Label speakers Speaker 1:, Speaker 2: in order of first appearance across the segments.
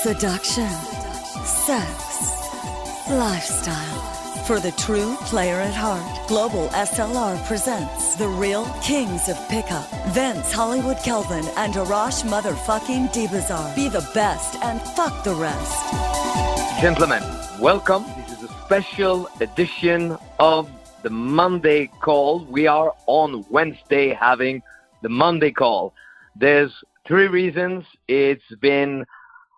Speaker 1: seduction, sex, lifestyle. For the true player at heart, Global SLR presents the real kings of pickup. Vince, Hollywood, Kelvin and Arash motherfucking Dibazar. Be the best and fuck the rest.
Speaker 2: Gentlemen, welcome. This is a special edition of the Monday call. We are on Wednesday having the Monday call. There's three reasons. It's been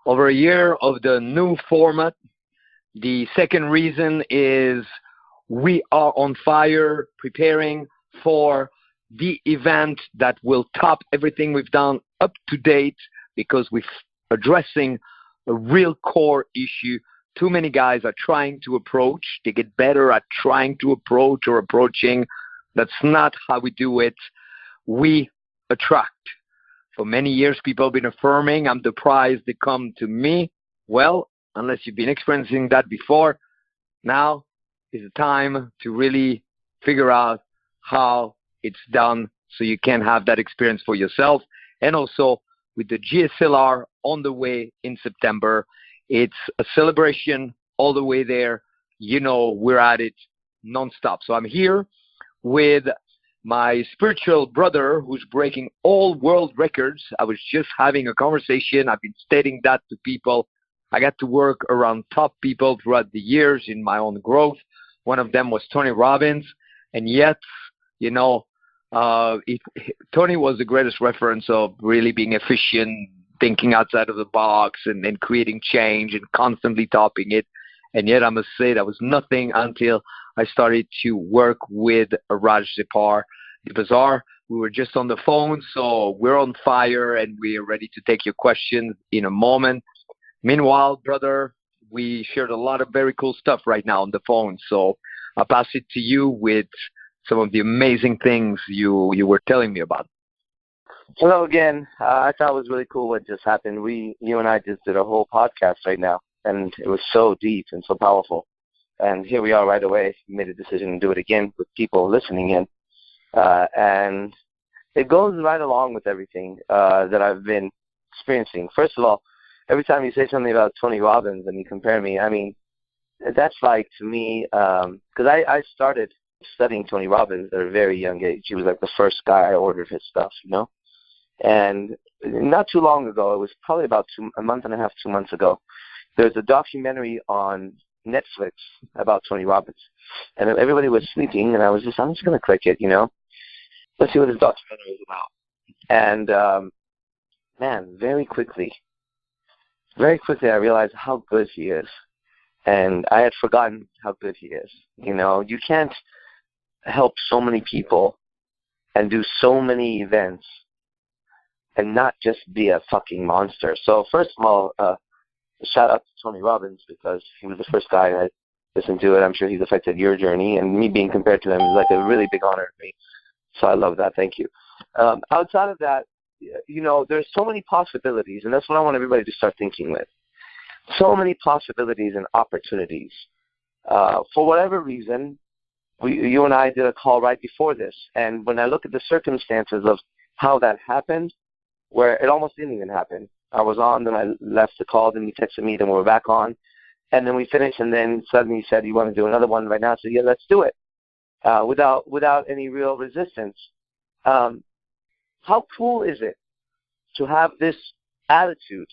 Speaker 2: over a year of the new format. The second reason is we are on fire preparing for the event that will top everything we've done up to date because we're addressing a real core issue. Too many guys are trying to approach. They get better at trying to approach or approaching. That's not how we do it. We attract. For many years, people have been affirming, I'm the prize, they come to me. Well, unless you've been experiencing that before, now is the time to really figure out how it's done so you can have that experience for yourself. And also with the GSLR on the way in September, it's a celebration all the way there. You know, we're at it nonstop. So I'm here with my spiritual brother who's breaking all world records. I was just having a conversation. I've been stating that to people. I got to work around top people throughout the years in my own growth. One of them was Tony Robbins. And yet, you know, Tony was the greatest reference of really being efficient, thinking outside of the box and creating change and constantly topping it. And yet I must say that was nothing until I started to work with Arash Dibazar. We were just on the phone, so we're on fire and we're ready to take your questions in a moment. Meanwhile, brother, we shared a lot of very cool stuff right now on the phone. So I'll pass it to you with some of the amazing things you were telling me about.
Speaker 3: Hello again. I thought it was really cool what just happened. You and I just did a whole podcast right now, and it was so deep and so powerful. And here we are right away. We made a decision to do it again with people listening in. And it goes right along with everything that I've been experiencing. First of all, every time you say something about Tony Robbins and you compare me, I mean, that's like, to me, because I started studying Tony Robbins at a very young age. He was like the first guy I ordered his stuff, you know. And not too long ago, it was probably about a month and a half, 2 months ago, there's a documentary on Netflix about Tony Robbins. And everybody was sleeping, and I'm just going to click it, you know. Let's see what this documentary is about. And, man, very quickly, I realized how good he is. And I had forgotten how good he is. You know, you can't help so many people and do so many events and not just be a fucking monster. So first of all, shout out to Tony Robbins because he was the first guy I listened to it. I'm sure he's affected your journey, and me being compared to him is like a really big honor to me. So I love that. Thank you. Outside of that, you know, there's so many possibilities, and that's what I want everybody to start thinking with. So many possibilities and opportunities. For whatever reason, you and I did a call right before this, and when I look at the circumstances of how that happened, where it almost didn't even happen. I was on, then I left the call, then you texted me, then we were back on, and then we finished, and then suddenly you said you want to do another one right now, so yeah, let's do it, without any real resistance. How cool is it to have this attitude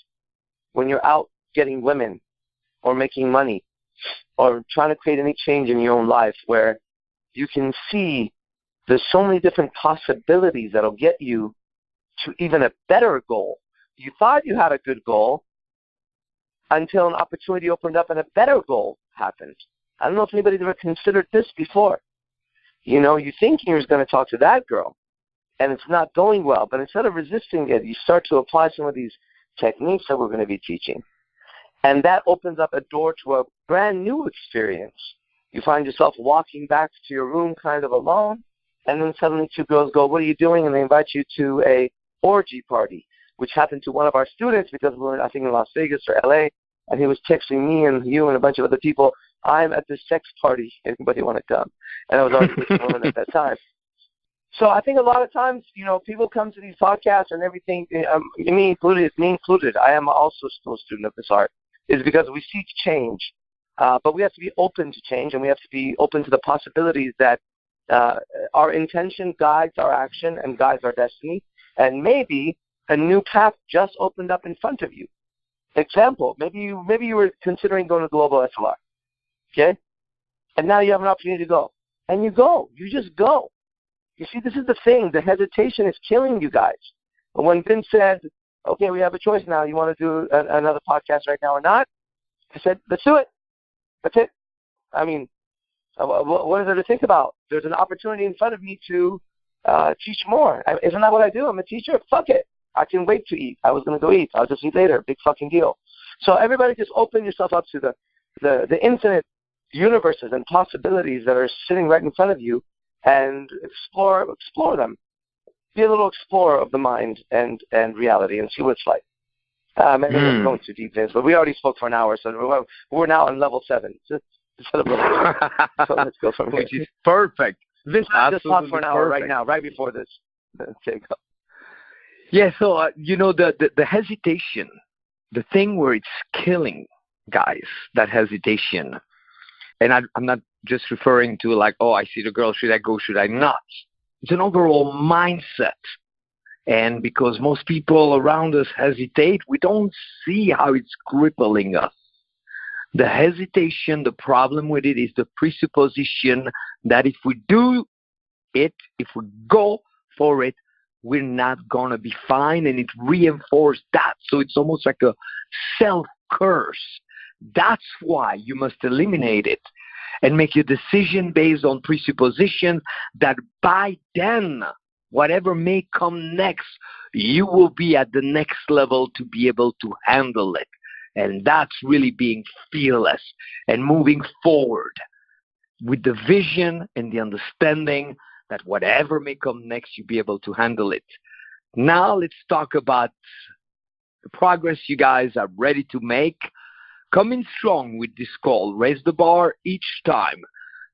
Speaker 3: when you're out getting women or making money or trying to create any change in your own life where you can see there's so many different possibilities that'll get you to even a better goal. You thought you had a good goal until an opportunity opened up and a better goal happened. I don't know if anybody's ever considered this before. You know, you think you're going to talk to that girl, and it's not going well, but instead of resisting it, you start to apply some of these techniques that we're going to be teaching. And that opens up a door to a brand new experience. You find yourself walking back to your room kind of alone, and then suddenly two girls go, what are you doing? And they invite you to a orgy party, which happened to one of our students because we were, I think, in Las Vegas or LA, and he was texting me and you and a bunch of other people, I'm at this sex party. Anybody want to come? And I was already with a woman at that time. So I think a lot of times, people come to these podcasts and everything, me included, I am also still a student of this art, is because we seek change. But we have to be open to change, and we have to be open to the possibilities that our intention guides our action and guides our destiny, and maybe a new path just opened up in front of you. Example, maybe you were considering going to Global SLR, okay? And now you have an opportunity to go. And you go. You just go. You see, this is the thing. The hesitation is killing you guys. But when Vince said, okay, we have a choice now. You want to do another podcast right now or not? I said, let's do it. That's it. I mean, what is there to think about? There's an opportunity in front of me to teach more. Isn't that what I do? I'm a teacher. Fuck it. I can wait to eat. I was going to go eat. I'll just eat later. Big fucking deal. So everybody just open yourself up to the infinite universes and possibilities that are sitting right in front of you, and explore them. Be a little explorer of the mind and reality, and see what it's like. Maybe I'm going too deep, Vince, but we already spoke for an hour, so we're now on level 7. So let's go from here.
Speaker 2: Which is perfect.
Speaker 3: Vince, I just talked for an hour right now, right before this. Okay, go.
Speaker 2: Yeah, so, the hesitation, the thing where it's killing guys, that hesitation. And I'm not just referring to like, oh, I see the girl, should I go, should I not? It's an overall mindset. And because most people around us hesitate, we don't see how it's crippling us. The hesitation, the problem with it is the presupposition that if we do it, if we go for it, we're not going to be fine, and it reinforces that. So it's almost like a self-curse. That's why you must eliminate it and make your decision based on presupposition that by then, whatever may come next, you will be at the next level to be able to handle it. And that's really being fearless and moving forward with the vision and the understanding that whatever may come next, you'll be able to handle it. Now let's talk about the progress you guys are ready to make. Come in strong with this call. Raise the bar each time.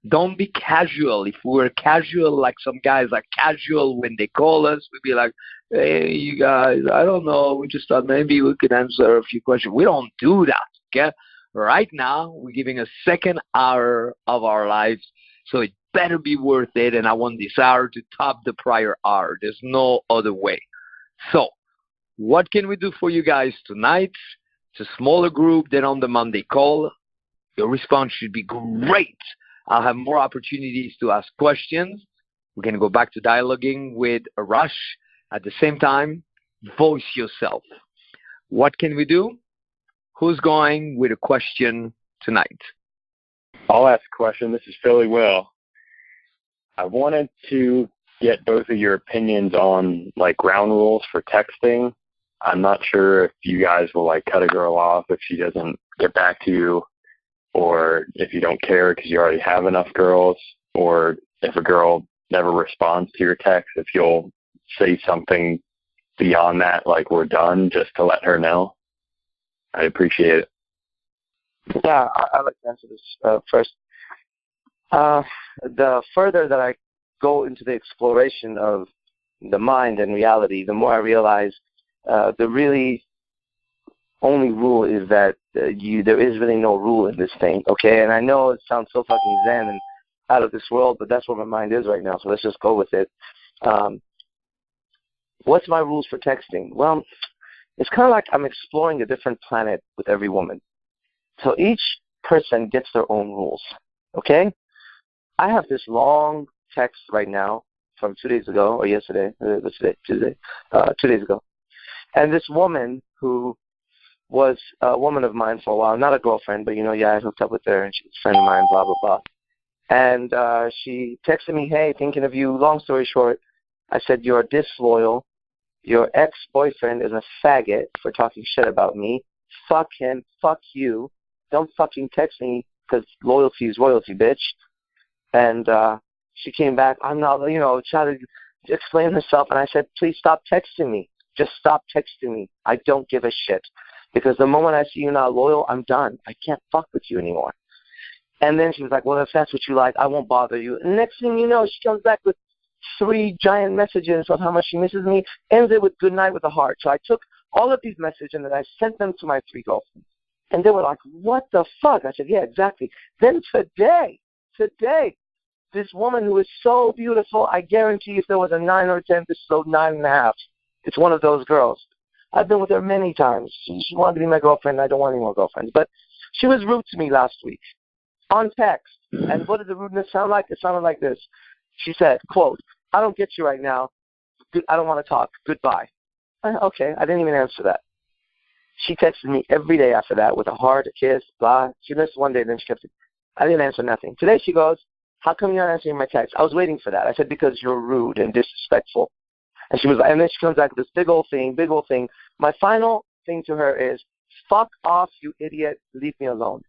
Speaker 2: Don't be casual. If we were casual, like some guys are casual when they call us, we'd be like, hey, you guys, I don't know. We just thought maybe we could answer a few questions. We don't do that, okay? Right now, we're giving a second hour of our lives, so it better be worth it, and I want this hour to top the prior hour. There's no other way. So, what can we do for you guys tonight? It's a smaller group than on the Monday call. Your response should be great. I'll have more opportunities to ask questions. We're going to go back to dialoguing with Arash. At the same time, voice yourself. What can we do? Who's going with a question tonight?
Speaker 4: I'll ask a question. This is Philly Will. I wanted to get both of your opinions on like ground rules for texting. I'm not sure if you guys will like cut a girl off if she doesn't get back to you, or if you don't care because you already have enough girls, or if a girl never responds to your text, if you'll say something beyond that, like we're done, just to let her know. I'd appreciate it.
Speaker 3: Yeah, I'd like to answer this first. The further that I go into the exploration of the mind and reality, the more I realize the really only rule is that there is really no rule in this thing, okay? And I know it sounds so fucking zen and out of this world, but that's where my mind is right now, so let's just go with it. What's my rules for texting? Well, it's kind of like I'm exploring a different planet with every woman. So each person gets their own rules, okay? I have this long text right now from 2 days ago, or yesterday, what's today? Tuesday, 2 days ago. And this woman who was a woman of mine for a while, not a girlfriend, but, I hooked up with her, and she was a friend of mine, blah, blah, blah. And she texted me, hey, thinking of you. Long story short, I said, you're disloyal. Your ex-boyfriend is a faggot for talking shit about me. Fuck him. Fuck you. Don't fucking text me because loyalty is royalty, bitch. And she came back. I'm not, trying to explain herself. And I said, please stop texting me. Just stop texting me. I don't give a shit. Because the moment I see you're not loyal, I'm done. I can't fuck with you anymore. And then she was like, well, if that's what you like, I won't bother you. And next thing you know, she comes back with 3 giant messages of how much she misses me, ends it with good night with a heart. So I took all of these messages and then I sent them to my 3 girlfriends. And they were like, what the fuck? I said, yeah, exactly. Then today, this woman who is so beautiful, I guarantee if there was a 9 or a 10, this is a 9.5. It's one of those girls. I've been with her many times. She wanted to be my girlfriend. I don't want any more girlfriends. But she was rude to me last week on text. And what did the rudeness sound like? It sounded like this. She said, quote, I don't get you right now. I don't want to talk. Goodbye. Okay, I didn't even answer that. She texted me every day after that with a heart, a kiss, blah. She missed one day, then she kept it. I didn't answer nothing. Today she goes, how come you're not answering my text? I was waiting for that. I said, because you're rude and disrespectful. And she was, and then she comes back with this big old thing. My final thing to her is, fuck off, you idiot. Leave me alone.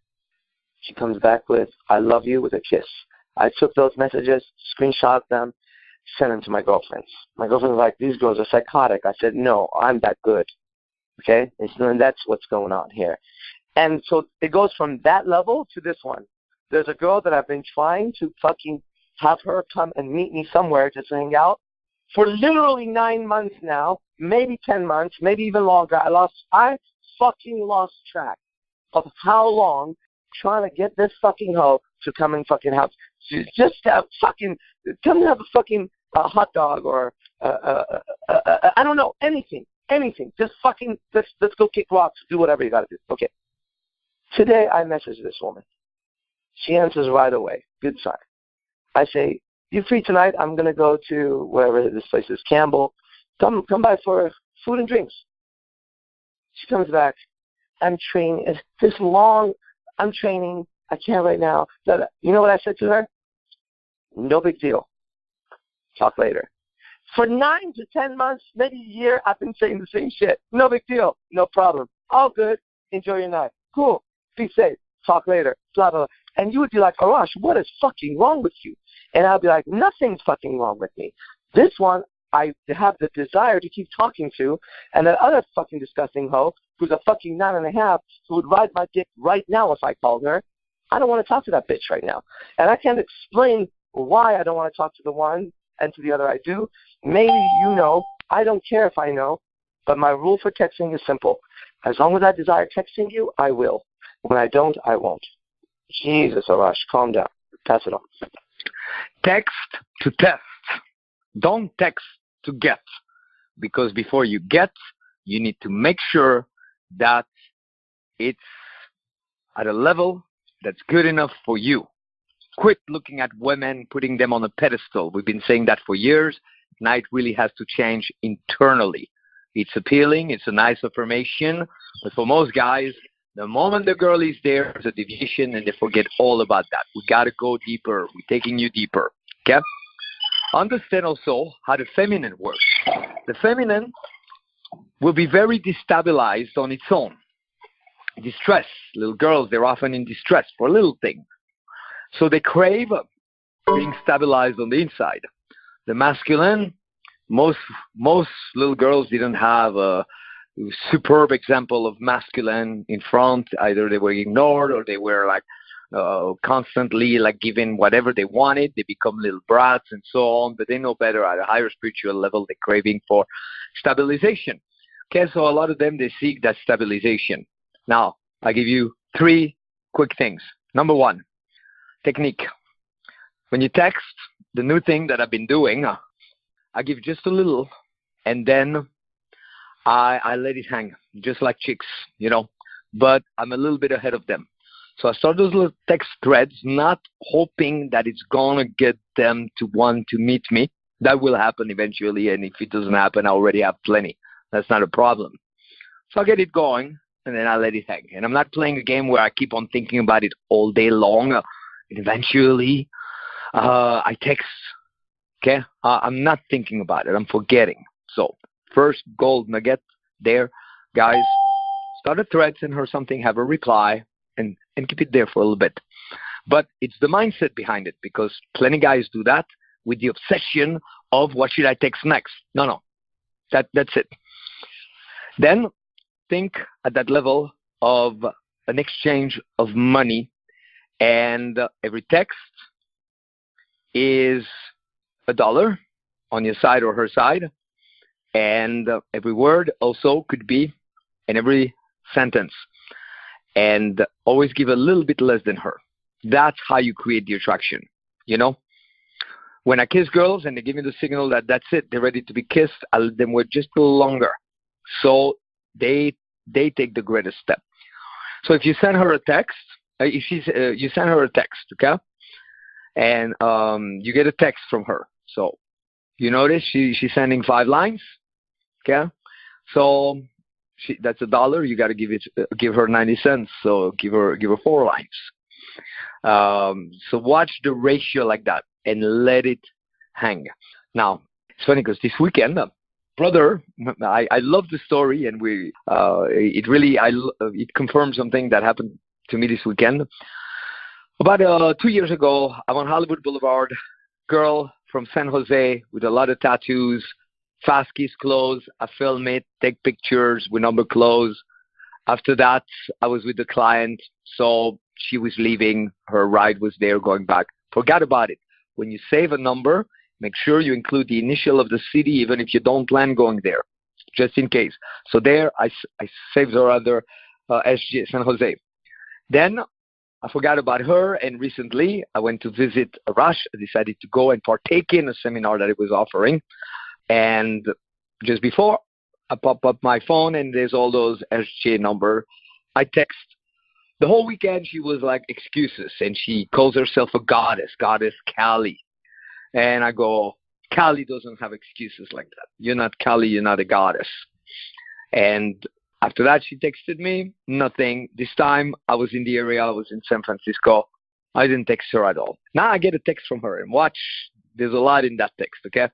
Speaker 3: She comes back with, I love you, with a kiss. I took those messages, screenshot them, sent them to my girlfriends. My girlfriend was like, these girls are psychotic. I said, no, I'm that good. Okay? And that's what's going on here. And so it goes from that level to this one. There's a girl that I've been trying to fucking have her come and meet me somewhere to hang out for literally 9 months now, maybe 10 months, maybe even longer. I fucking lost track of how long trying to get this fucking hoe to come and fucking have, just have fucking, come and have a fucking hot dog or, I don't know, anything. Just fucking, let's go kick rocks, do whatever you gotta do. Okay. Today I message this woman. She answers right away. Good sign. I say, you free tonight? I'm going to go to wherever this place is, Campbell. Come by for food and drinks. She comes back. I'm training. It's this long. I'm training. I can't right now. You know what I said to her? No big deal. Talk later. For 9 to 10 months, maybe a year, I've been saying the same shit. No big deal. No problem. All good. Enjoy your night. Cool. Be safe. Talk later. Blah, blah, blah. And you would be like, Arash, what is fucking wrong with you? And I'll be like, nothing's fucking wrong with me. This one, I have the desire to keep talking to, and that other fucking disgusting hoe, who's a fucking 9.5, who would ride my dick right now if I called her, I don't want to talk to that bitch right now. And I can't explain why I don't want to talk to the one and to the other I do. Maybe you know. I don't care if I know. But my rule for texting is simple. As long as I desire texting you, I will. When I don't, I won't. Jesus, Arash, calm down. Pass it on.
Speaker 2: Text to test. Don't text to get. Because before you get, you need to make sure that it's at a level that's good enough for you. Quit looking at women, putting them on a pedestal. We've been saying that for years. Now it really has to change internally. It's appealing. It's a nice affirmation. But for most guys, the moment the girl is there, there's a deviation, and they forget all about that. We got to go deeper. We're taking you deeper. Okay? Understand also how the feminine works. The feminine will be very destabilized on its own. Distress. Little girls, they're often in distress for little things. So they crave being stabilized on the inside. The masculine, most little girls didn't have a superb example of masculine in front. Either they were ignored or they were like constantly like given whatever they wanted. They become little brats and so on, but they know better at a higher spiritual level. They're craving for stabilization. Okay, so a lot of them, they seek that stabilization. Now, I give you 3 quick things. Number 1, technique. When you text, the new thing that I've been doing, I give just a little, and then I let it hang, just like chicks, you know, but I'm a little bit ahead of them. So I start those little text threads, not hoping that it's going to get them to want to meet me. That will happen eventually, and if it doesn't happen, I already have plenty. That's not a problem. So I get it going, and then I let it hang. And I'm not playing a game where I keep on thinking about it all day long. And eventually, I text, okay? I'm not thinking about it. I'm forgetting. So first gold nugget there, guys, start a thread, send her something, have her reply, and keep it there for a little bit. But it's the mindset behind it, because plenty guys do that with the obsession of what should I text next. No. That's it. Then think at that level of an exchange of money, and every text is $1. on your side or her side. And every word also could be in every sentence. And always give a little bit less than her. That's how you create the attraction, you know? When I kiss girls and they give me the signal that that's it, they're ready to be kissed, I let them wait just a little longer. So they take the greatest step. So if you send her a text, you send her a text, okay? And you get a text from her. So you notice she's sending 5 lines, okay? So that's $1. You got to give her 90 cents. So give her 4 lines. So watch the ratio like that and let it hang. Now it's funny because this weekend, brother, I love the story, and it confirms something that happened to me this weekend. About 2 years ago, I'm on Hollywood Boulevard. Girl from San Jose with a lot of tattoos, fast kiss clothes. I film it, take pictures with number clothes. After that, I was with the client, so she was leaving. Her ride was there, going back. Forgot about it. When you save a number, make sure you include the initial of the city, even if you don't plan going there, just in case. So there, I saved her under SG San Jose. Then I forgot about her, and recently I went to visit Arash. I decided to go and partake in a seminar that it was offering. And just before, I pop up my phone, and there's all those SJ number. I text. The whole weekend, she was like excuses, and she calls herself a goddess Kali. And I go, Kali doesn't have excuses like that. You're not Kali, you're not a goddess. And after that, she texted me, nothing. This time, I was in the area, I was in San Francisco. I didn't text her at all. Now I get a text from her, and watch, there's a lot in that text, okay?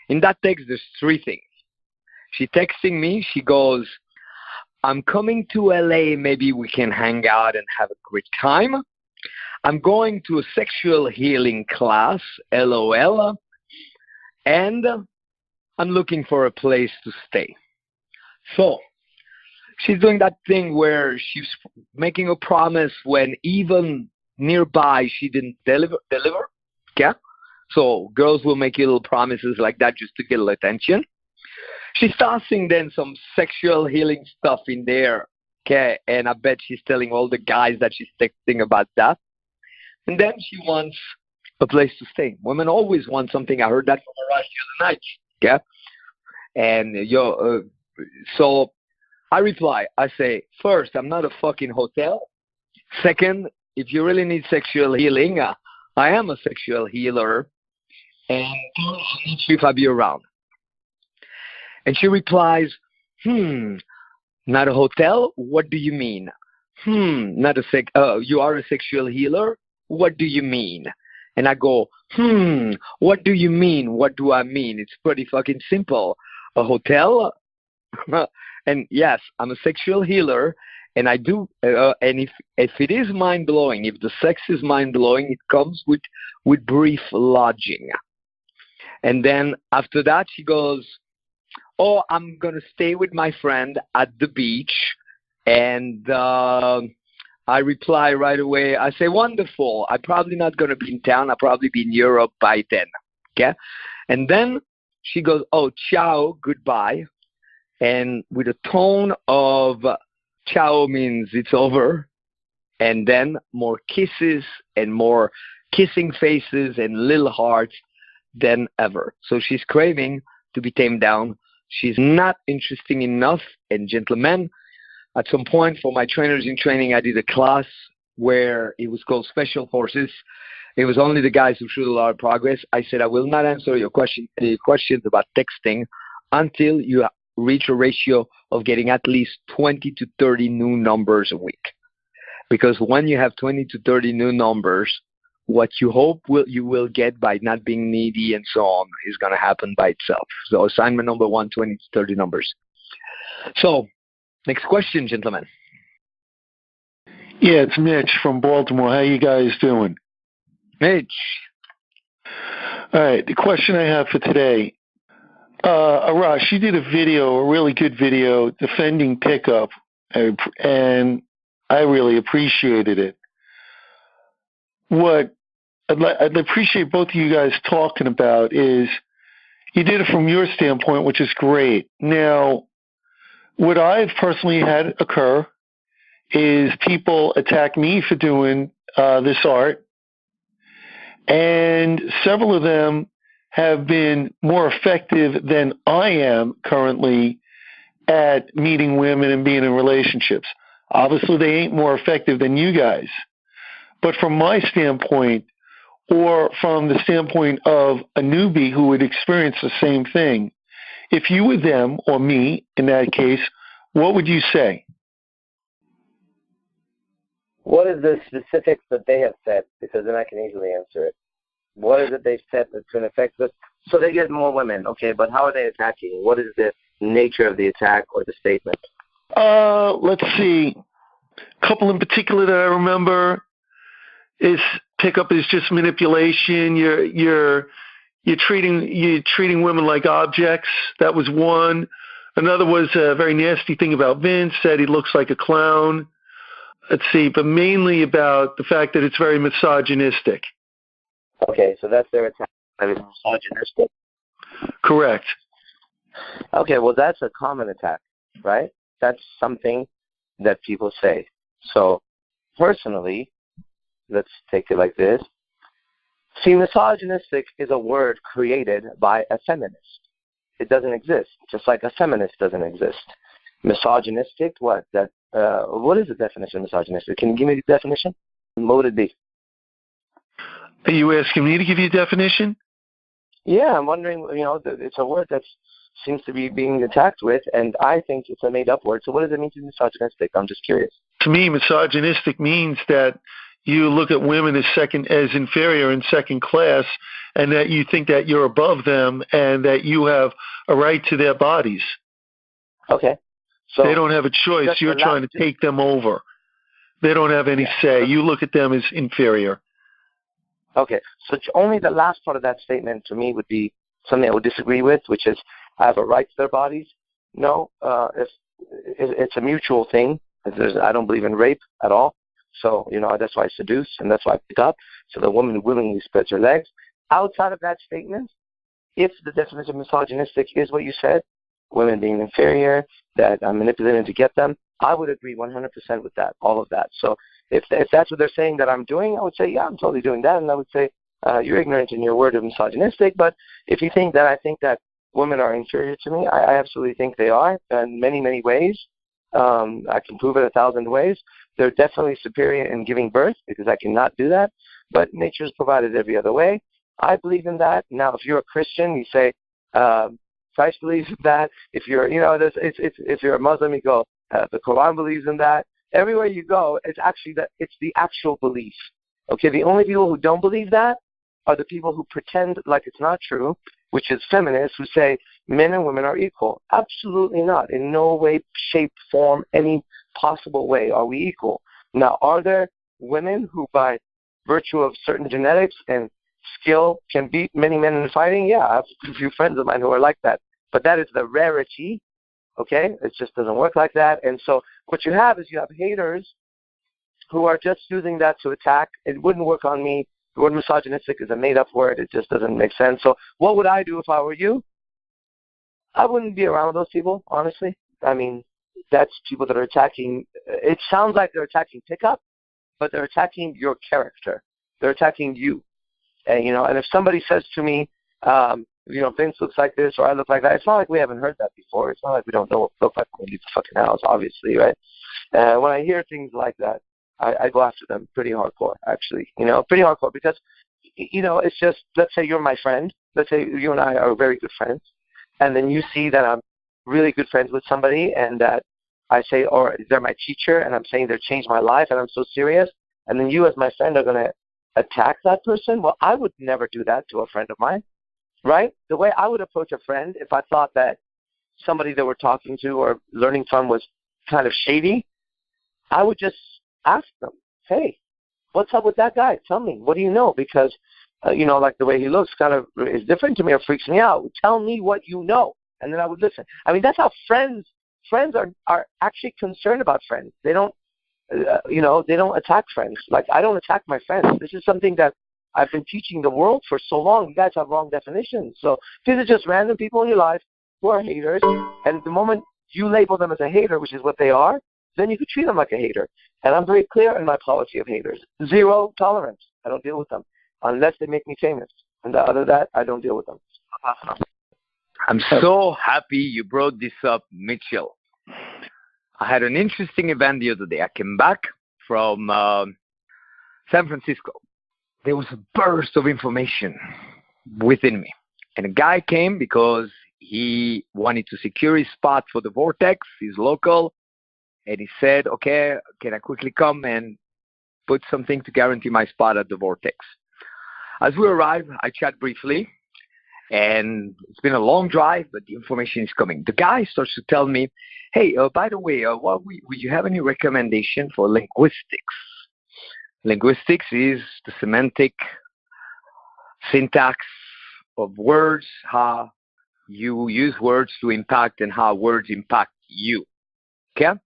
Speaker 2: In that text, there's 3 things. She texting me, she goes, I'm coming to LA, maybe we can hang out and have a great time. I'm going to a sexual healing class, LOL, and I'm looking for a place to stay. So she's doing that thing where she's making a promise when even nearby she didn't deliver, okay? So girls will make you little promises like that just to get a little attention. She's tossing then some sexual healing stuff in there, okay? And I bet she's telling all the guys that she's texting about that. And then she wants a place to stay. Women always want something. I heard that from Arash the other night, okay? And so I reply. I say, first, I'm not a fucking hotel. Second, if you really need sexual healing, I am a sexual healer. And I'm not sure if I'll be around. And she replies, not a hotel? What do you mean? Not a you are a sexual healer? What do you mean? And I go, what do you mean? What do I mean? It's pretty fucking simple. A hotel? And yes, I'm a sexual healer, and I do, and if it is mind-blowing, if the sex is mind-blowing, it comes with brief lodging. And then after that, she goes, oh, I'm going to stay with my friend at the beach. And I reply right away. I say, wonderful. I'm probably not going to be in town. I'll probably be in Europe by then. Okay? And then she goes, oh, ciao, goodbye. And with a tone of ciao means it's over. And then more kisses and more kissing faces and little hearts than ever. So she's craving to be tamed down. She's not interesting enough. And gentlemen, at some point for my trainers in training, I did a class where it was called Special Forces. It was only the guys who showed a lot of progress. I said, I will not answer your questions about texting until you reach a ratio of getting at least 20 to 30 new numbers a week. Because when you have 20 to 30 new numbers, what you hope you will get by not being needy and so on is going to happen by itself. So assignment number 1, 20 to 30 numbers. So next question, gentlemen.
Speaker 5: Yeah, it's Mitch from Baltimore. How you guys doing?
Speaker 2: Mitch.
Speaker 5: All right, the question I have for today. Arash, you did a really good video defending pickup, and I really appreciated it. What I'd appreciate both of you guys talking about is You did it from your standpoint, which is great. Now, what I've personally had occur is people attack me for doing this art, and several of them have been more effective than I am currently at meeting women and being in relationships. Obviously, they ain't more effective than you guys. But from my standpoint, or from the standpoint of a newbie who would experience the same thing, if you were them, or me in that case, what would you say?
Speaker 3: What is the specifics that they have said? Because then I can easily answer it. What is it they've said that's going to affect us? So they get more women, okay, but how are they attacking? What is the nature of the attack or the statement?
Speaker 5: Let's see. A couple in particular that I remember is pickup is just manipulation. You're treating women like objects. That was one. Another was a very nasty thing about Vince, said he looks like a clown. Let's see, but mainly about the fact that it's very misogynistic.
Speaker 3: Okay, so that's their attack. That is misogynistic.
Speaker 5: Correct.
Speaker 3: Okay, well, that's a common attack, right? That's something that people say. So, personally, let's take it like this. See, misogynistic is a word created by a feminist. It doesn't exist, just like a feminist doesn't exist. Misogynistic, what? What is the definition of misogynistic? Can you give me the definition? What would it be?
Speaker 5: Are you asking me to give you a definition?
Speaker 3: Yeah, I'm wondering, it's a word that seems to be being attacked with, and I think it's a made-up word. So what does it mean to be misogynistic? I'm just curious.
Speaker 5: To me, misogynistic means that you look at women as inferior and second class, and that you think that you're above them and that you have a right to their bodies.
Speaker 3: Okay. So
Speaker 5: they don't have a choice. You're trying to take them over. They don't have any say. You look at them as inferior.
Speaker 3: Okay. So only the last part of that statement to me would be something I would disagree with, which is I have a right to their bodies. No, it's a mutual thing. I don't believe in rape at all. So, that's why I seduce and that's why I pick up. So the woman willingly spreads her legs. Outside of that statement, if the definition of misogynistic is what you said, women being inferior, that I'm manipulating to get them, I would agree 100% with that, all of that. So if that's what they're saying that I'm doing, I would say, yeah, I'm totally doing that. And I would say, you're ignorant in your word of misogynistic. But if you think that I think that women are inferior to me, I absolutely think they are in many, many ways. I can prove it 1,000 ways. They're definitely superior in giving birth because I cannot do that. But nature is provided every other way. I believe in that. Now, if you're a Christian, you say, Christ believes in that. If you're, if you're a Muslim, you go, the Quran believes in that. Everywhere you go, it's the actual belief. Okay, the only people who don't believe that are the people who pretend like it's not true, which is feminists who say men and women are equal. Absolutely not. In no way, shape, form, any possible way are we equal. Now, are there women who, by virtue of certain genetics and skill, can beat many men in fighting? Yeah, I have a few friends of mine who are like that. But that is the rarity, okay? It just doesn't work like that. And so what you have is you have haters who are just using that to attack. It wouldn't work on me. The word misogynistic is a made-up word. It just doesn't make sense. So what would I do if I were you? I wouldn't be around those people, honestly. I mean, that's people that are attacking. It sounds like they're attacking pickup, but they're attacking your character. They're attacking you. And, and if somebody says to me, Vince looks like this or I look like that, it's not like we haven't heard that before. It's not like we don't know what we look like when we leave the fucking house, obviously, right? When I hear things like that, I go after them pretty hardcore, actually. Pretty hardcore because, it's just, let's say you're my friend. Let's say you and I are very good friends. And then you see that I'm really good friends with somebody and that I say, or they're my teacher and I'm saying they've changed my life and I'm so serious. And then you as my friend are going to attack that person. Well, I would never do that to a friend of mine, right? The way I would approach a friend if I thought that somebody that we're talking to or learning from was kind of shady, I would just ask them, hey, what's up with that guy? Tell me, what do you know? Because, like the way he looks kind of is different to me or freaks me out. Tell me what you know. And then I would listen. I mean, that's how friends are actually concerned about friends. They don't, they don't attack friends. Like, I don't attack my friends. This is something that I've been teaching the world for so long. You guys have wrong definitions. So these are just random people in your life who are haters. And the moment you label them as a hater, which is what they are, then you could treat them like a hater. And I'm very clear in my policy of haters. 0 tolerance. I don't deal with them unless they make me famous. And other than that, I don't deal with them.
Speaker 2: I'm so happy you brought this up, Mitchell. I had an interesting event the other day. I came back from San Francisco. There was a burst of information within me. And a guy came because he wanted to secure his spot for the Vortex. He's local. And he said, okay, can I quickly come and put something to guarantee my spot at the Vortex? As we arrived, I chat briefly. And it's been a long drive, but the information is coming. The guy starts to tell me, hey, by the way, would you have any recommendation for linguistics? Linguistics is the semantic syntax of words, how you use words to impact and how words impact you. Okay?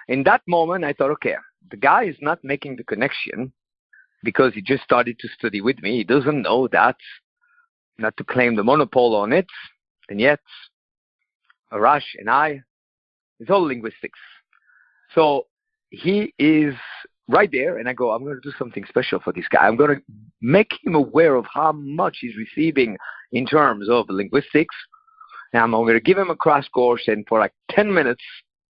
Speaker 2: In that moment, I thought, okay, the guy is not making the connection because he just started to study with me. He doesn't know that. Not to claim the monopole on it, and yet Arash and I, it's all linguistics. So he is right there, and I go, I'm going to do something special for this guy. I'm going to make him aware of how much he's receiving in terms of linguistics. And I'm going to give him a crash course, and for like 10 minutes,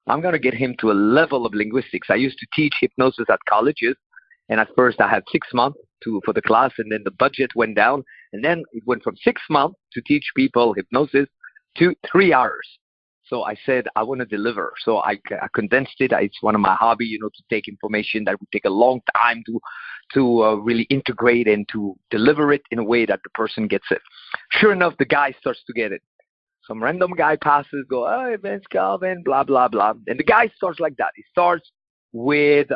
Speaker 2: I'm going to get him to a level of linguistics. I used to teach hypnosis at colleges, and at first I had 6 months for the class, and then the budget went down, and then it went from 6 months to teach people hypnosis to 3 hours. So I said, I want to deliver. So I condensed it. It's one of my hobbies, to take information that would take a long time to really integrate and to deliver it in a way that the person gets it. Sure enough, the guy starts to get it. Some random guy passes, go, oh, Vince, Kelvin, blah, blah, blah. And the guy starts like that. He starts with,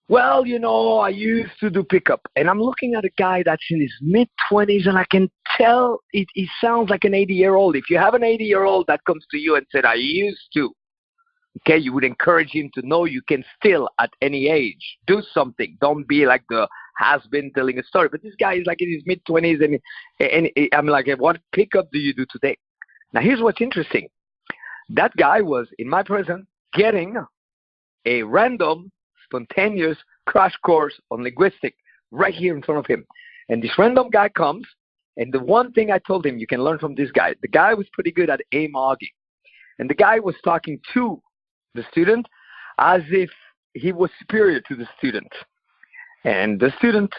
Speaker 2: well, I used to do pickup. And I'm looking at a guy that's in his mid-20s, and I can tell he sounds like an 80-year-old. If you have an 80-year-old that comes to you and said, I used to, okay, you would encourage him to know you can still, at any age, do something. Don't be like the has-been telling a story. But this guy is like in his mid-20s, and I'm like, what pickup do you do today? Now, here's what's interesting. That guy was, in my presence, getting a random, spontaneous crash course on linguistics right here in front of him. And this random guy comes, and the one thing I told him, you can learn from this guy. The guy was pretty good at emogging. And the guy was talking to the student as if he was superior to the student. And the student,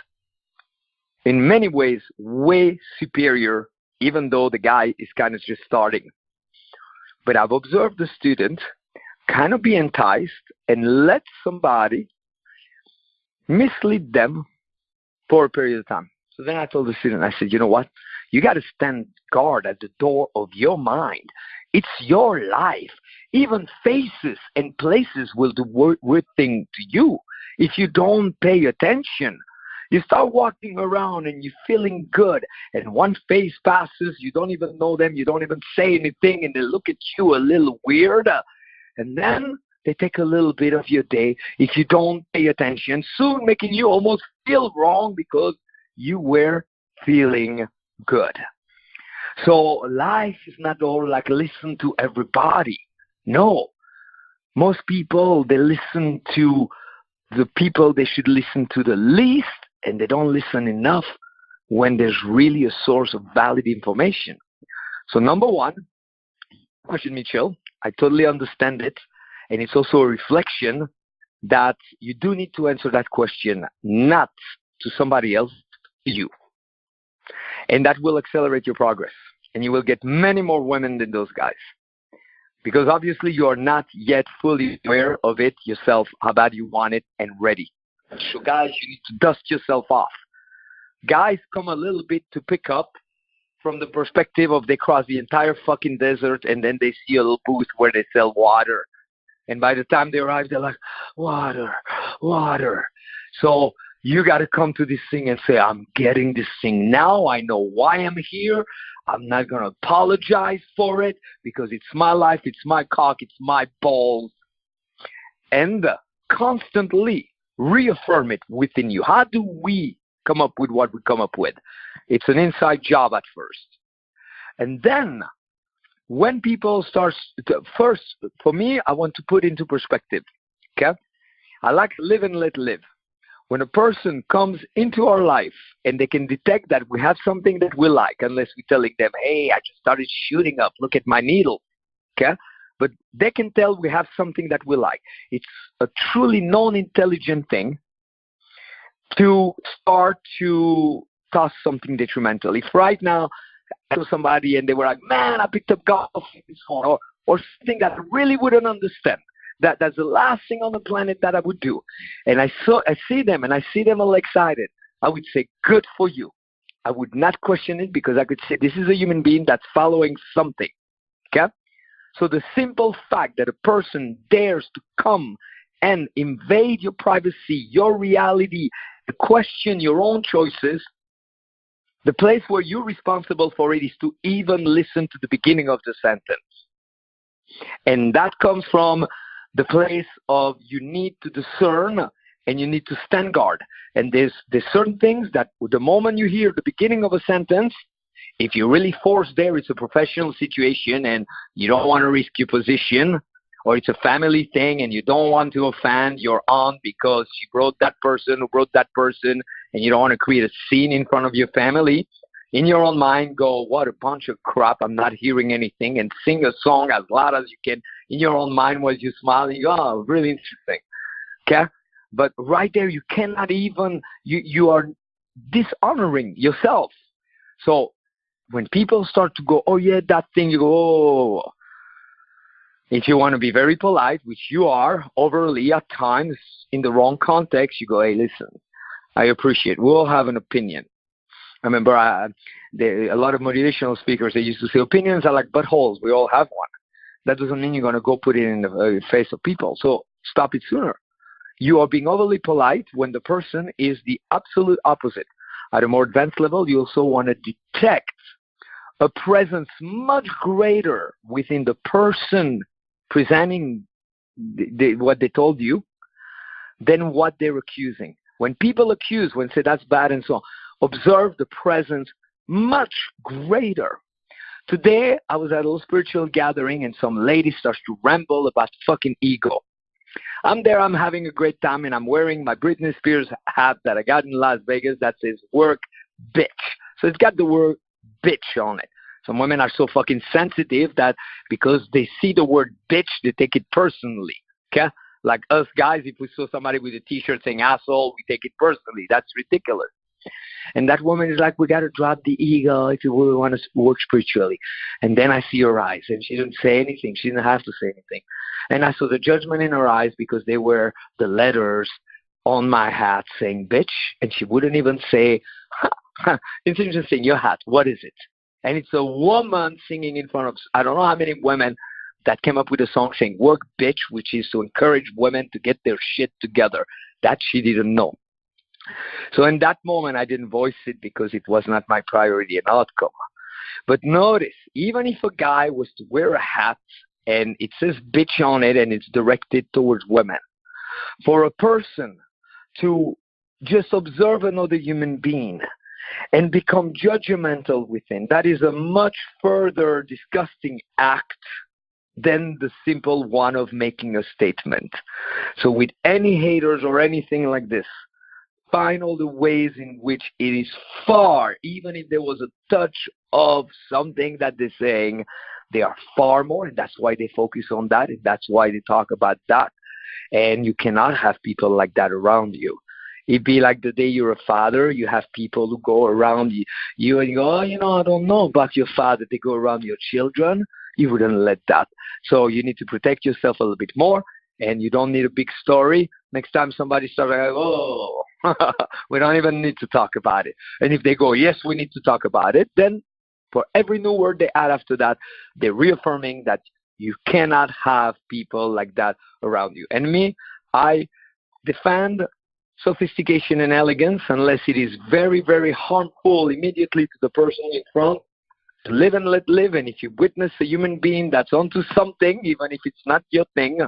Speaker 2: in many ways, way superior, even though the guy is kind of just starting. But I've observed the student kind of be enticed and let somebody mislead them for a period of time. So then I told the student, I said, you know what? You got to stand guard at the door of your mind. It's your life. Even faces and places will do weird thing to you if you don't pay attention. You start walking around and you're feeling good, and one face passes, you don't even know them, you don't even say anything, and they look at you a little weird. And then they take a little bit of your day if you don't pay attention, soon making you almost feel wrong because you were feeling good. So life is not all like listen to everybody. No. Most people, they listen to the people they should listen to the least, and they don't listen enough when there's really a source of valid information. So number one, question, Mitchell, I totally understand it. And it's also a reflection that you do need to answer that question, not to somebody else, to you. And that will accelerate your progress. And you will get many more women than those guys. Because obviously you are not yet fully aware of it yourself, how bad you want it and ready. So guys, you need to dust yourself off. Guys come a little bit to pick up from the perspective of they cross the entire fucking desert and then they see a little booth where they sell water. And by the time they arrive, they're like, water, water. So you got to come to this thing and say, I'm getting this thing now. I know why I'm here. I'm not going to apologize for it because it's my life, it's my cock, it's my balls. And constantly reaffirm it within you. How do we come up with what we come up with. It's an inside job at first. And then when people start, first, for me, I want to put into perspective, okay? I like live and let live. When a person comes into our life and they can detect that we have something that we like, unless we're telling them, hey, I just started shooting up, look at my needle, okay? But they can tell we have something that we like. It's a truly non-intelligent thing to start to toss something detrimental. If right now I know somebody and they were like, man, I picked up golf, or something that I really wouldn't understand, that's the last thing on the planet that I would do. And I see them all excited. I would say, good for you. I would not question it because I could say, this is a human being that's following something. Okay? So the simple fact that a person dares to come and invade your privacy, your reality, to question your own choices, the place where you're responsible for it is to even listen to the beginning of the sentence. And that comes from the place of you need to discern and you need to stand guard. And there's certain things that the moment you hear the beginning of a sentence, if you're really forced there, it's a professional situation and you don't want to risk your position, or it's a family thing and you don't want to offend your aunt because she wrote that person who wrote that person, and you don't want to create a scene in front of your family, in your own mind, go, what a bunch of crap, I'm not hearing anything, and sing a song as loud as you can in your own mind while you smile, and you go, oh, really interesting. Okay? But right there, you cannot even, you are dishonoring yourself. So when people start to go, oh yeah, that thing, you go, oh. If you want to be very polite, which you are overly at times in the wrong context, you go, hey, listen, I appreciate, we all have an opinion. I remember a lot of motivational speakers, they used to say opinions are like buttholes. We all have one. That doesn't mean you're going to go put it in the face of people. So stop it sooner. You are being overly polite when the person is the absolute opposite. At a more advanced level, you also want to detect a presence much greater within the person presenting what they told you than what they're accusing. When people accuse, when say that's bad and so on, observe the presence much greater. Today, I was at a little spiritual gathering and some lady starts to ramble about fucking ego. I'm there, I'm having a great time, and I'm wearing my Britney Spears hat that I got in Las Vegas that says work bitch. So it's got the word bitch on it. Some women are so fucking sensitive that because they see the word bitch, they take it personally. Okay? Like us guys, if we saw somebody with a t-shirt saying asshole, we take it personally. That's ridiculous. And that woman is like, we got to drop the ego if you really want to work spiritually. And then I see her eyes, and she didn't say anything. She didn't have to say anything. And I saw the judgment in her eyes because they were the on my hat saying bitch, and she wouldn't even say, it's interesting, your hat, what is it? And it's a woman singing in front of, I don't know how many women that came up with a song saying work bitch, which is to encourage women to get their shit together. That she didn't know. So in that moment, I didn't voice it because it was not my priority and outcome. But notice, even if a guy was to wear a hat and it says bitch on it and it's directed towards women, for a person to just observe another human being and become judgmental within, that is a much further disgusting act than the simple one of making a statement. So with any haters or anything like this, find all the ways in which it is far, even if there was a touch of something that they're saying, they are far more, and that's why they focus on that, and that's why they talk about that. And you cannot have people like that around you. It'd be like the day you're a father, you have people who go around you and you go, oh, I don't know about your father. They go around your children. You wouldn't let that. So you need to protect yourself a little bit more, and you don't need a big story. Next time somebody starts like, oh, we don't even need to talk about it. And if they go, yes, we need to talk about it, then for every new word they add after that, they're reaffirming that you cannot have people like that around you. And me, I defend sophistication and elegance unless it is very, very harmful immediately to the person in front. To live and let live. And if you witness a human being that's onto something, even if it's not your thing,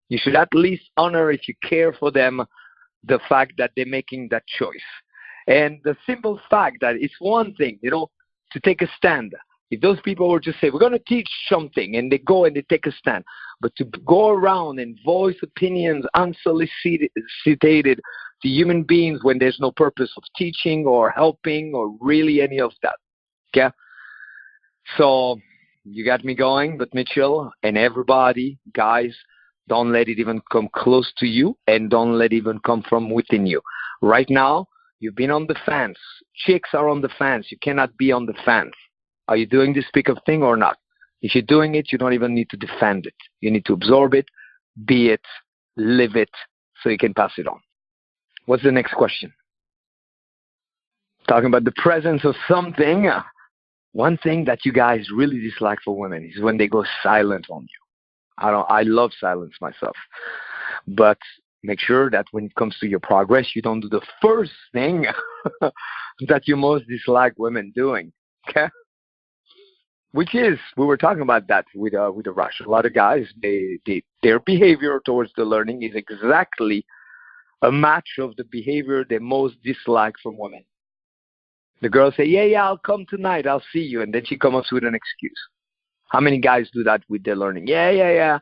Speaker 2: you should at least honor, if you care for them, the fact that they're making that choice. And the simple fact that it's one thing, to take a stand. If those people were to say, we're going to teach something, and they go and they take a stand, but to go around and voice opinions unsolicited to human beings when there's no purpose of teaching or helping or really any of that. Okay? So you got me going, but Mitchell and everybody, guys, don't let it even come close to you, and don't let it even come from within you. Right now, you've been on the fence. Chicks are on the fence. You cannot be on the fence. Are you doing this pick-up thing or not? If you're doing it, you don't even need to defend it. You need to absorb it, be it, live it, so you can pass it on. What's the next question? Talking about the presence of something. One thing that you guys really dislike for women is when they go silent on you. I love silence myself. But make sure that when it comes to your progress, you don't do the first thing that you most dislike women doing. Okay? Which is, we were talking about that with Arash. A lot of guys, their behavior towards the learning is exactly a match of the behavior they most dislike from women. The girls say, yeah, I'll come tonight, I'll see you. And then she comes up with an excuse. How many guys do that with their learning? Yeah.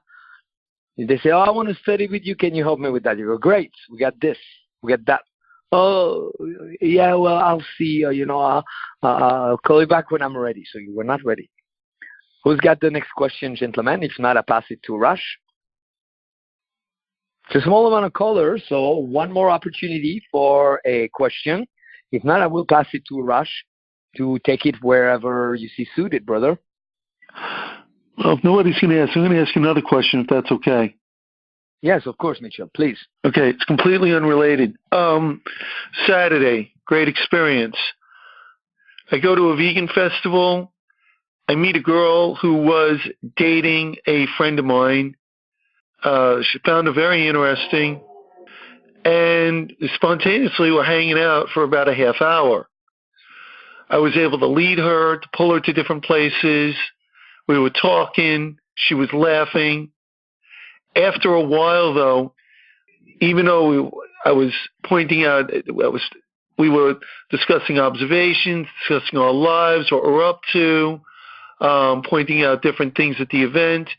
Speaker 2: And they say, I want to study with you. Can you help me with that? You go, great. We got this. We got that. Oh, yeah, well, I'll see. I'll call you back when I'm ready. So you were not ready. Who's got the next question, gentlemen? If not, I pass it to Arash. It's a small amount of callers, so one more opportunity for a question. If not, I will pass it to Arash to take it wherever you see suited, brother.
Speaker 5: Well, if nobody's going to ask, I'm going to ask you another question, if that's okay.
Speaker 2: Yes, of course, Mitchell. Please.
Speaker 5: Okay, it's completely unrelated. Saturday, great experience. I go to a vegan festival. I meet a girl who was dating a friend of mine. She found her very interesting. And spontaneously, we're hanging out for about a half hour. I was able to lead her, to pull her to different places. We were talking. She was laughing. After a while, though, even though I was pointing out, we were discussing observations, discussing our lives, what we're up to, pointing out different things at the event.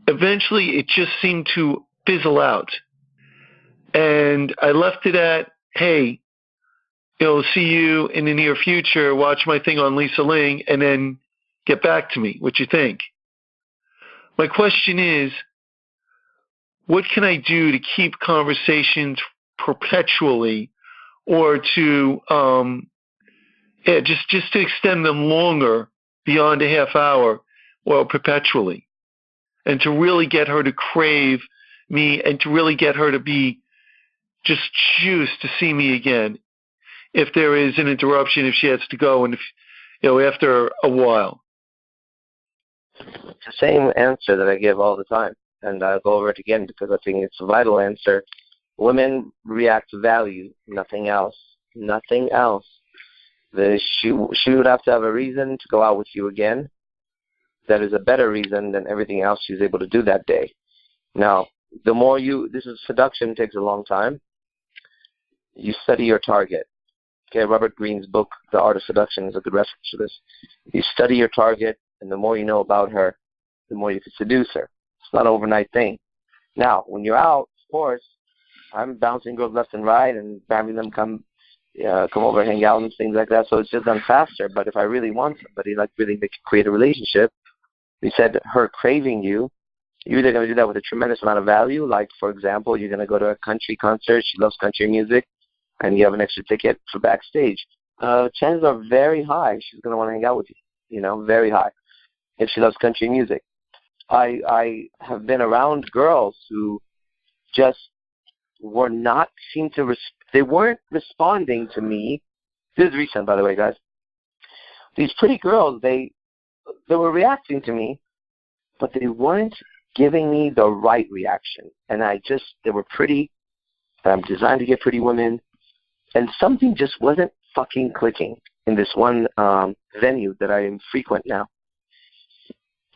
Speaker 5: Eventually, it just seemed to fizzle out. And I left it at, hey, see you in the near future, watch my thing on Lisa Ling, and then get back to me, what you think. My question is, what can I do to keep conversations perpetually, or to just to extend them longer beyond a half hour, or perpetually, and to really get her to crave me, and to really get her to be just choose to see me again if there is an interruption, if she has to go, and if after a while.
Speaker 3: It's the same answer that I give all the time, and I'll go over it again because I think it's a vital answer. Women react to value, nothing else. Nothing else. She would have to have a reason to go out with you again. That is a better reason than everything else she's able to do that day. Now, the more seduction takes a long time. You study your target. Okay, Robert Greene's book, The Art of Seduction, is a good reference to this. You study your target, and the more you know about her, the more you can seduce her. It's not an overnight thing. Now, when you're out, of course, I'm bouncing girls left and right and having them come over, hang out, and things like that. So it's just done faster. But if I really want somebody, like really create a relationship, they said her craving you, you're either going to do that with a tremendous amount of value. Like, for example, you're going to go to a country concert. She loves country music, and you have an extra ticket for backstage. Chances are very high she's going to want to hang out with you, very high, if she loves country music. I have been around girls who just were not, they weren't responding to me. This is recent, by the way, guys. These pretty girls, they were reacting to me, but they weren't giving me the right reaction. And they were pretty. I'm designed to get pretty women. And something just wasn't fucking clicking in this one venue that I am frequent now.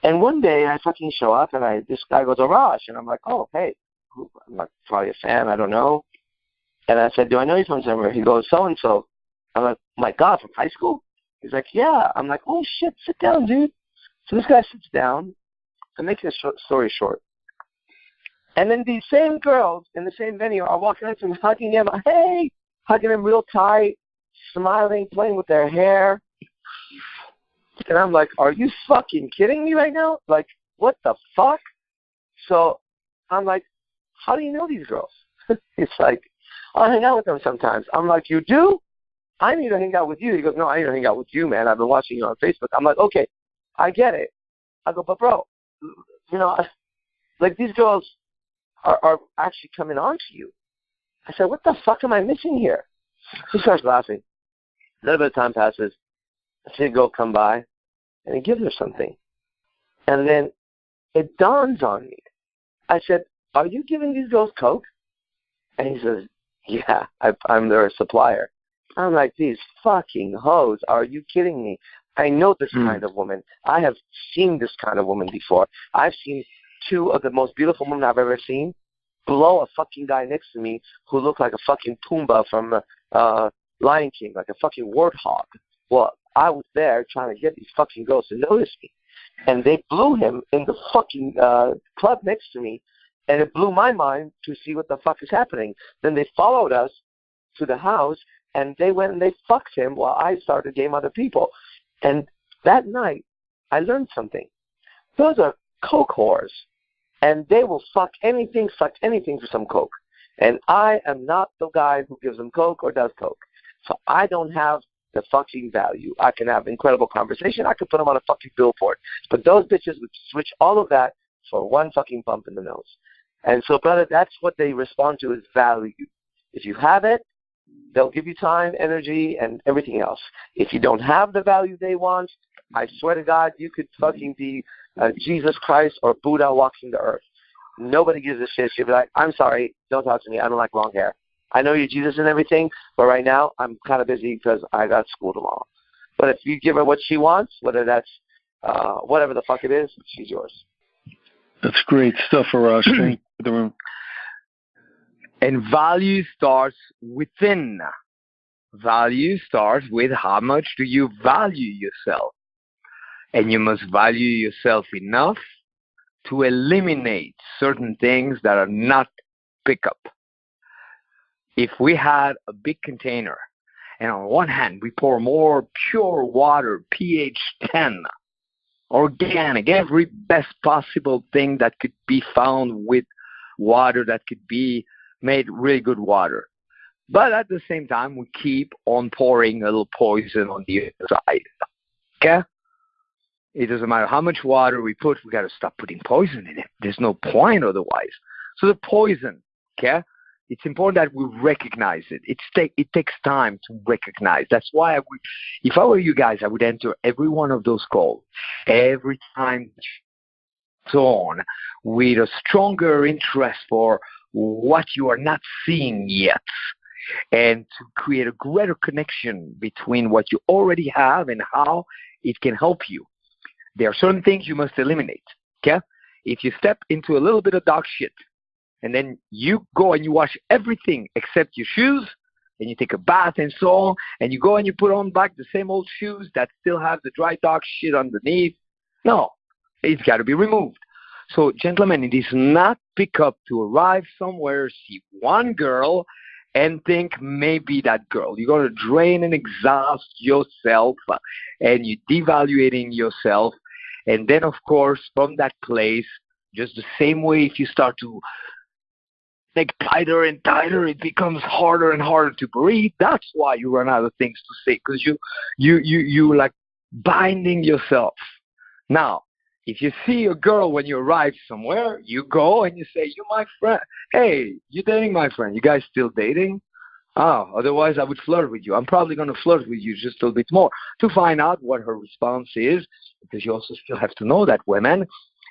Speaker 3: And one day I fucking show up and this guy goes, Arash. And I'm like, oh, hey. I'm not probably a fan. I don't know. And I said, do I know you from somewhere? He goes, so-and-so. I'm like, oh my God, from high school? He's like, yeah. I'm like, oh shit, sit down, dude. So this guy sits down. I'm making a story short. And then these same girls in the same venue are walking up to him, hugging him, hey, hugging him real tight, smiling, playing with their hair. And I'm like, are you fucking kidding me right now? Like, what the fuck? So I'm like, how do you know these girls? It's like, I hang out with them sometimes. I'm like, you do? I need to hang out with you. He goes, no, I need to hang out with you, man. I've been watching you on Facebook. I'm like, okay, I get it. I go, but bro, you know, like these girls are actually coming on to you. I said, what the fuck am I missing here? He starts laughing. A little bit of time passes. I see a girl come by, and he gives her something. And then it dawns on me. I said, are you giving these girls Coke? And he says, yeah, I'm their supplier. I'm like, these fucking hoes, are you kidding me? I know this kind of woman. I have seen this kind of woman before. I've seen two of the most beautiful women I've ever seen blow a fucking guy next to me who looked like a fucking Pumbaa from Lion King, like a fucking warthog. Well, I was there trying to get these fucking girls to notice me. And they blew him in the fucking club next to me. And it blew my mind to see what the fuck is happening. Then they followed us to the house, and they went and they fucked him while I started getting other people. And that night, I learned something. Those are coke whores. And they will fuck anything for some coke. And I am not the guy who gives them coke or does coke. So I don't have the fucking value. I can have incredible conversation. I could put them on a fucking billboard. But those bitches would switch all of that for one fucking bump in the nose. And so, brother, that's what they respond to is value. If you have it, they'll give you time, energy, and everything else. If you don't have the value they want, I swear to God, you could fucking be Jesus Christ or Buddha walking the earth. Nobody gives a shit. You'll be like, I'm sorry, don't talk to me. I don't like long hair. I know you're Jesus and everything, but right now I'm kind of busy because I got school tomorrow. But if you give her what she wants, whether that's whatever the fuck it is, she's yours.
Speaker 5: That's great stuff, Arash. Thank you for the room.
Speaker 2: And value starts within. Value starts with how much do you value yourself. And you must value yourself enough to eliminate certain things that are not pickup. If we had a big container, and on one hand we pour more pure water, pH 10, organic, every best possible thing that could be found with water that could be made really good water. But at the same time, we keep on pouring a little poison on the other side. Okay? It doesn't matter how much water we put, we got to stop putting poison in it. There's no point otherwise. So the poison, okay? It's important that we recognize it. It takes time to recognize. That's why if I were you guys, I would enter every one of those calls, every time, so on, with a stronger interest for what you are not seeing yet, and to create a greater connection between what you already have and how it can help you. There are certain things you must eliminate, okay? If you step into a little bit of dog shit, and then you go and you wash everything except your shoes, and you take a bath and so on, and you go and you put on back the same old shoes that still have the dry dog shit underneath, no, it's got to be removed. So, gentlemen, it is not pick up to arrive somewhere, see one girl, and think maybe that girl. You're going to drain and exhaust yourself, and you're devaluating yourself. And then, of course, from that place, just the same way if you start to make tighter and tighter, it becomes harder and harder to breathe. That's why you run out of things to say, because you like binding yourself. Now, if you see a girl when you arrive somewhere, you go and you say, "You my friend. Hey, you dating my friend? You guys still dating? Oh, otherwise I would flirt with you. I'm probably going to flirt with you just a little bit more," to find out what her response is, because you also still have to know that women,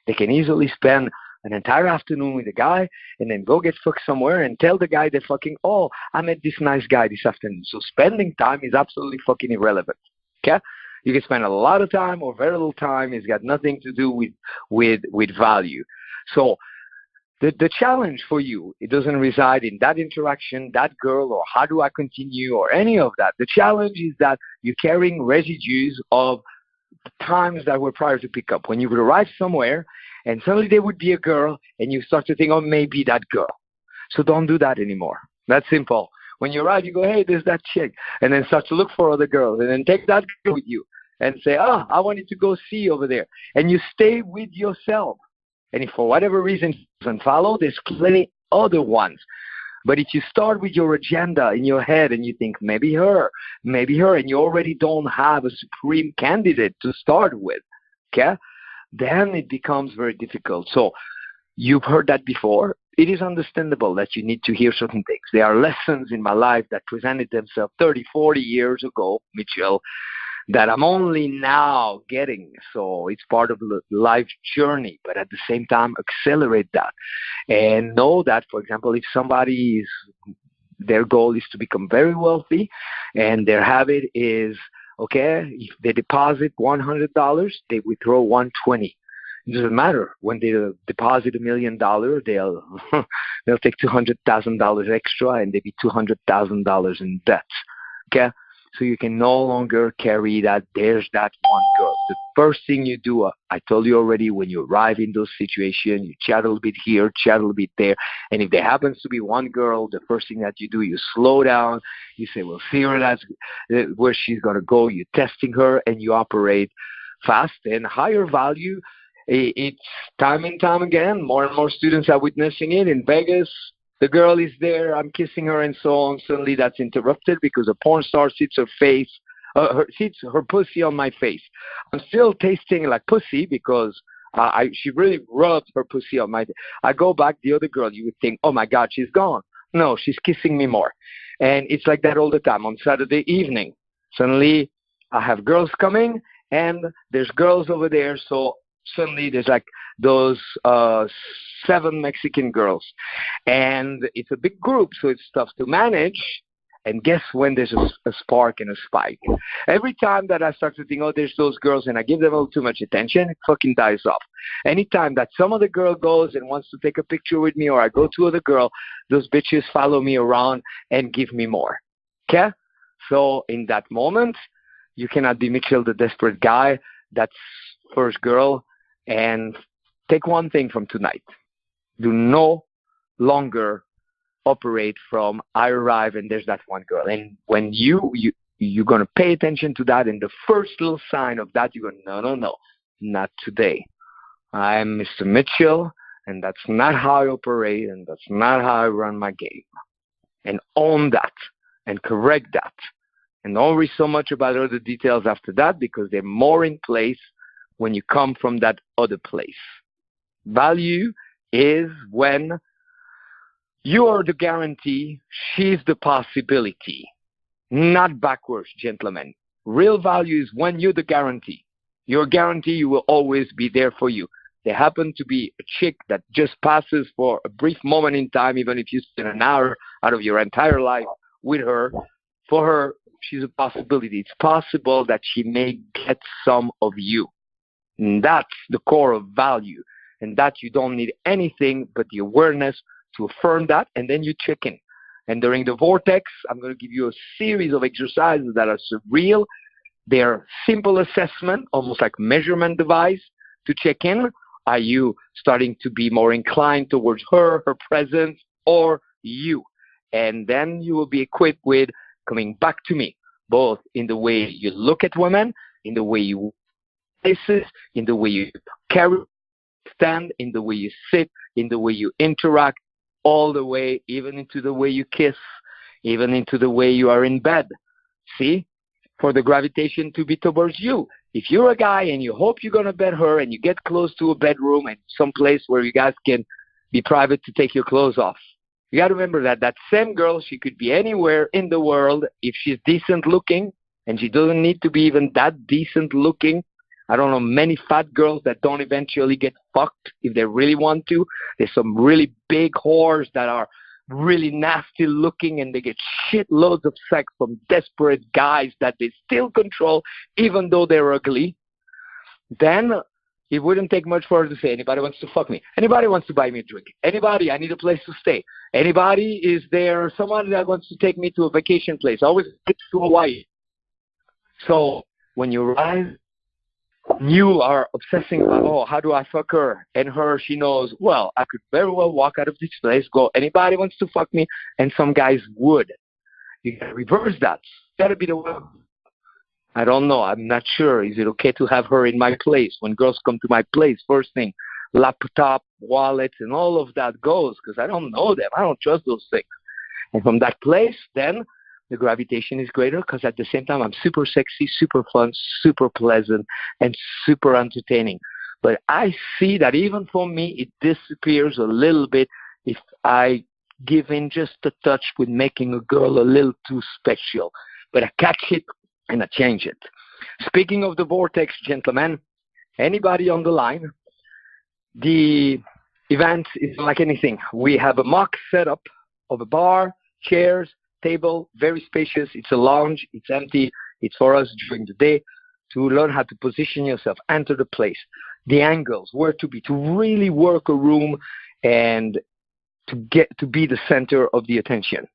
Speaker 2: they can easily spend an entire afternoon with a guy and then go get fucked somewhere and tell the guy they're fucking, "Oh, I met this nice guy this afternoon." So spending time is absolutely fucking irrelevant. Okay? You can spend a lot of time or very little time. It's got nothing to do with value. So The challenge for you, it doesn't reside in that interaction, that girl, or how do I continue, or any of that. The challenge is that you're carrying residues of times that were prior to pickup. When you would arrive somewhere, and suddenly there would be a girl, and you start to think, oh, maybe that girl. So don't do that anymore. That's simple. When you arrive, you go, hey, there's that chick, and then start to look for other girls, and then take that girl with you, and say, I wanted to go see over there. And you stay with yourself. And if for whatever reason it doesn't follow, there's plenty other ones. But if you start with your agenda in your head and you think maybe her, and you already don't have a supreme candidate to start with, okay, then it becomes very difficult. So you've heard that before. It is understandable that you need to hear certain things. There are lessons in my life that presented themselves 30, 40 years ago, Mitchell, that I'm only now getting. So it's part of the life journey, but at the same time, accelerate that. And know that, for example, if their goal is to become very wealthy and their habit is, okay, if they deposit $100, they withdraw $120. It doesn't matter. When they deposit $1 million, they'll take $200,000 extra and they'll be $200,000 in debt. Okay? So you can no longer carry that, there's that one girl. The first thing you do, I told you already, when you arrive in those situations, you chat a little bit here, chat a little bit there. And if there happens to be one girl, the first thing that you do, you slow down. You say, well, see her, that's where she's going to go. You're testing her and you operate fast and higher value. It's time and time again. More and more students are witnessing it in Vegas. The girl is there, I'm kissing her and so on. Suddenly that's interrupted because a porn star sits her pussy on my face. I'm still tasting like pussy because she really rubbed her pussy on my face. I go back, the other girl, you would think, oh my God, she's gone. No, she's kissing me more. And it's like that all the time. On Saturday evening, suddenly I have girls coming and there's girls over there. So suddenly there's like those 7 Mexican girls. And it's a big group, so it's tough to manage. And guess when there's a spark and a spike? Every time that I start to think, oh, there's those girls, and I give them a little too much attention, it fucking dies off. Anytime that some other girl goes and wants to take a picture with me, or I go to other girl, those bitches follow me around and give me more. Okay? So in that moment, you cannot be Mitchell, the desperate guy, that's first girl. And take one thing from tonight. Do no longer operate from I arrive and there's that one girl. And when you're going to pay attention to that, and the first little sign of that, you go, no, not today. I'm Mr. Mitchell, and that's not how I operate, and that's not how I run my game. And own that, and correct that. And don't worry so much about other details after that, because they're more in place when you come from that other place. Value is when you are the guarantee, she's the possibility. Not backwards, gentlemen. Real value is when you're the guarantee. Your guarantee, you will always be there for you. There happen to be a chick that just passes for a brief moment in time, even if you spend an hour out of your entire life with her. For her, she's a possibility. It's possible that she may get some of you. And that's the core of value. And that you don't need anything but the awareness to affirm that, and then you check in. And during the vortex, I'm going to give you a series of exercises that are surreal. They're simple assessment, almost like measurement device to check in. Are you starting to be more inclined towards her presence, or you? And then you will be equipped with coming back to me, both in the way you look at women, in the way you places, in the way you carry, stand, in the way you sit, in the way you interact, all the way, even into the way you kiss, even into the way you are in bed. See? For the gravitation to be towards you. If you're a guy and you hope you're going to bed her and you get close to a bedroom and some place where you guys can be private to take your clothes off, you got to remember that that same girl, she could be anywhere in the world if she's decent looking, and she doesn't need to be even that decent looking. I don't know many fat girls that don't eventually get fucked if they really want to. There's some really big whores that are really nasty looking and they get shitloads of sex from desperate guys that they still control even though they're ugly. Then It wouldn't take much for her to say, anybody wants to fuck me? Anybody wants to buy me a drink? Anybody, I need a place to stay. Anybody, is there someone that wants to take me to a vacation place? I always get to Hawaii. So when you arrive, you are obsessing about, oh, how do I fuck her? And her, she knows, well, I could very well walk out of this place, go, anybody wants to fuck me? And some guys would. You got to reverse that. Got to be the one. I don't know. I'm not sure. Is it okay to have her in my place? When girls come to my place, first thing, laptop, wallets, and all of that goes, because I don't know them. I don't trust those things. And from that place, then the gravitation is greater, because at the same time, I'm super sexy, super fun, super pleasant, and super entertaining. But I see that even for me, it disappears a little bit if I give in just a touch with making a girl a little too special. But I catch it and I change it. Speaking of the vortex, gentlemen, anybody on the line, the event is like anything. We have a mock setup of a bar, chairs, table, very spacious. It's a lounge. It's empty. It's for us during the day to learn how to position yourself, enter the place, the angles, where to be, to really work a room and to get to be the center of the attention.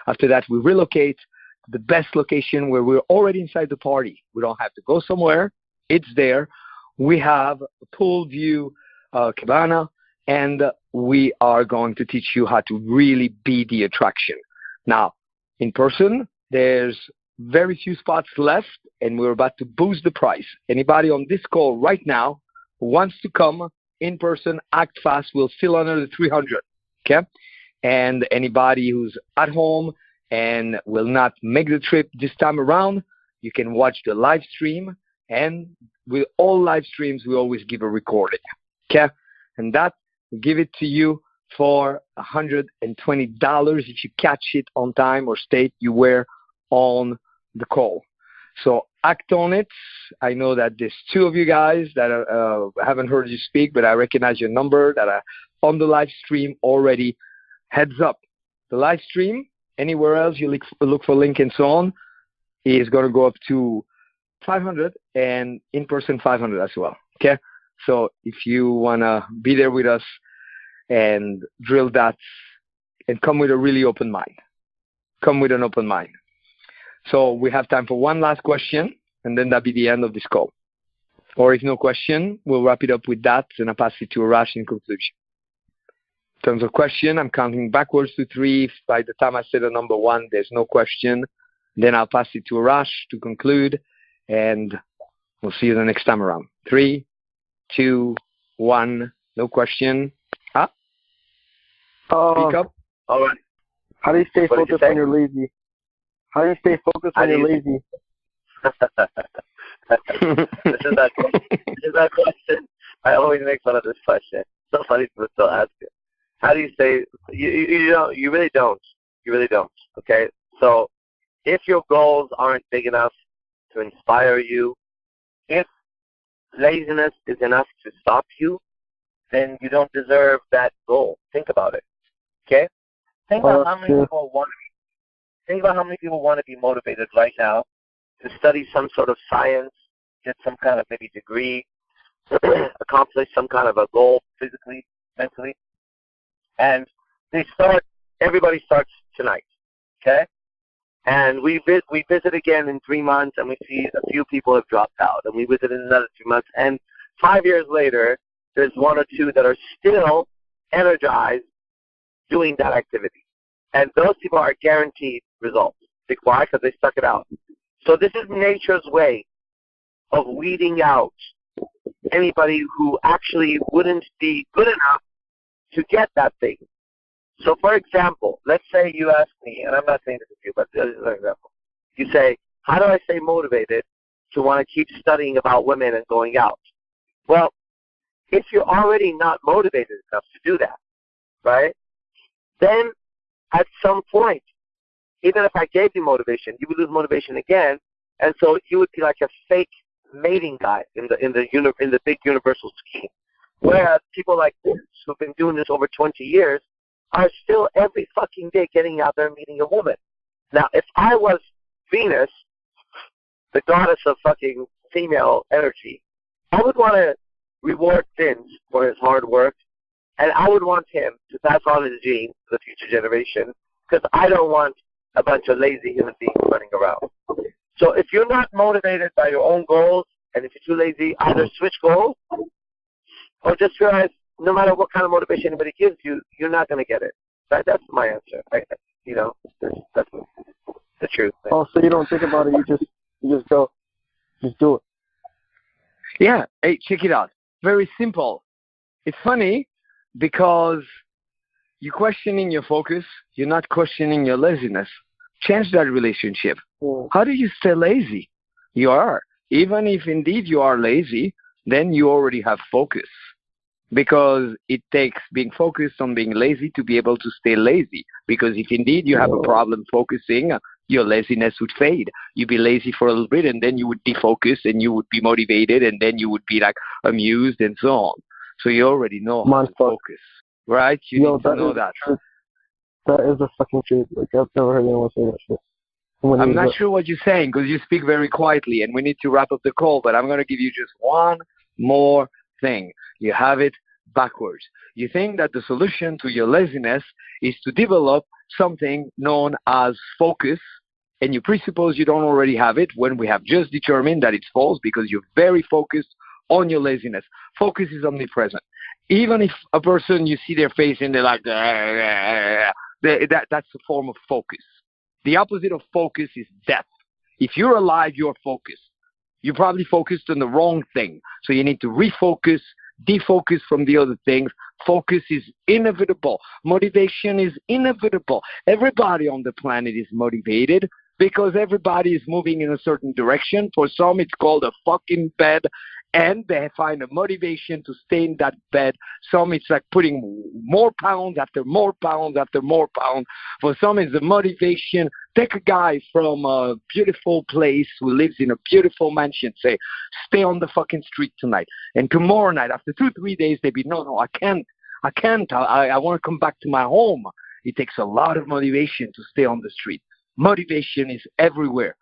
Speaker 2: After that, we relocate the best location where we're already inside the party. We don't have to go somewhere. It's there. We have a pool view cabana, and we are going to teach you how to really be the attraction. Now, in person, there's very few spots left, and we're about to boost the price. Anybody on this call right now who wants to come in person, act fast. We're still under the 300, okay? And anybody who's at home and will not make the trip this time around, you can watch the live stream. And with all live streams, we always give a recording, okay? And that, we give it to you for $120 if you catch it on time or state you were on the call. So act on it. I know that there's two of you guys that haven't heard you speak, but I recognize your number that are on the live stream already. Heads up. The live stream, anywhere else you look for link and so on, is going to go up to 500 and in person 500 as well. Okay? So if you want to be there with us and drill that and come with a really open mind. Come with an open mind. So we have time for one last question, and then that'll be the end of this call. Or if no question, we'll wrap it up with that, and I'll pass it to Arash in conclusion. In terms of question, I'm counting backwards to 3. If by the time I say the number 1, there's no question, then I'll pass it to Arash to conclude, and we'll see you the next time around. 3, 2, 1, no question. Speak up.
Speaker 3: All right.
Speaker 6: How do you stay focused when you're lazy? How do you stay focused when you're lazy?
Speaker 3: This is that question. I always make fun of this question. So funny people still ask it. How do you say? You really don't. You really don't. Okay. So if your goals aren't big enough to inspire you, if laziness is enough to stop you, then you don't deserve that goal. Think about it. Okay? Think about how many people want to be motivated right now to study some sort of science, get some kind of maybe degree, accomplish some kind of a goal physically, mentally. And everybody starts tonight. Okay? And we visit again in 3 months, and we see a few people have dropped out. And we visit in another 3 months. And 5 years later, there's 1 or 2 that are still energized doing that activity. And those people are guaranteed results. Why? Because they stuck it out. So this is nature's way of weeding out anybody who actually wouldn't be good enough to get that thing. So, for example, let's say you ask me, and I'm not saying this is you, but this is an example. You say, how do I stay motivated to want to keep studying about women and going out? Well, if you're already not motivated enough to do that, right, then at some point, even if I gave you motivation, you would lose motivation again, and so you would be like a fake mating guy in the big universal scheme. Whereas people like this, who've been doing this over 20 years, are still every fucking day getting out there and meeting a woman. Now, if I was Venus, the goddess of fucking female energy, I would want to reward Vince for his hard work, and I would want him to pass on his genes to the future generation, because I don't want a bunch of lazy human beings running around. So if you're not motivated by your own goals, and if you're too lazy, either switch goals, or just realize no matter what kind of motivation anybody gives you, you're not going to get it. That's my answer. That's the truth.
Speaker 6: Oh, so you don't think about it, you just go. Just do it.
Speaker 2: Yeah. Hey, check it out. Very simple. It's funny because you're questioning your focus. You're not questioning your laziness. Change that relationship. How do you stay lazy? You are. Even if indeed you are lazy, then you already have focus. Because it takes being focused on being lazy to be able to stay lazy. Because if indeed you have a problem focusing, your laziness would fade. You'd be lazy for a little bit, and then you would defocus, and you would be motivated, and then you would be like amused, and so on. So you already know how to focus, right? You need to know that.
Speaker 6: That is the fucking truth. Like, I've never heard anyone say that shit.
Speaker 2: I'm not sure what you're saying because you speak very quietly, and we need to wrap up the call, but I'm going to give you just one more thing. You have it backwards. You think that the solution to your laziness is to develop something known as focus, and you presuppose you don't already have it when we have just determined that it's false because you're very focused on your laziness. Focus is omnipresent. Even if a person, you see their face and they're like, that's a form of focus. The opposite of focus is death. If you're alive, you're focused. You're probably focused on the wrong thing. So you need to refocus, defocus from the other things. Focus is inevitable. Motivation is inevitable. Everybody on the planet is motivated because everybody is moving in a certain direction. For some, it's called a fucking bed, and they find a motivation to stay in that bed. Some, it's like putting more pounds after more pounds after more pounds. For some, it's the motivation. Take a guy from a beautiful place who lives in a beautiful mansion, say, stay on the fucking street tonight. And tomorrow night, after 2-3 days, they'd be, no, I can't. I want to come back to my home. It takes a lot of motivation to stay on the street. Motivation is everywhere.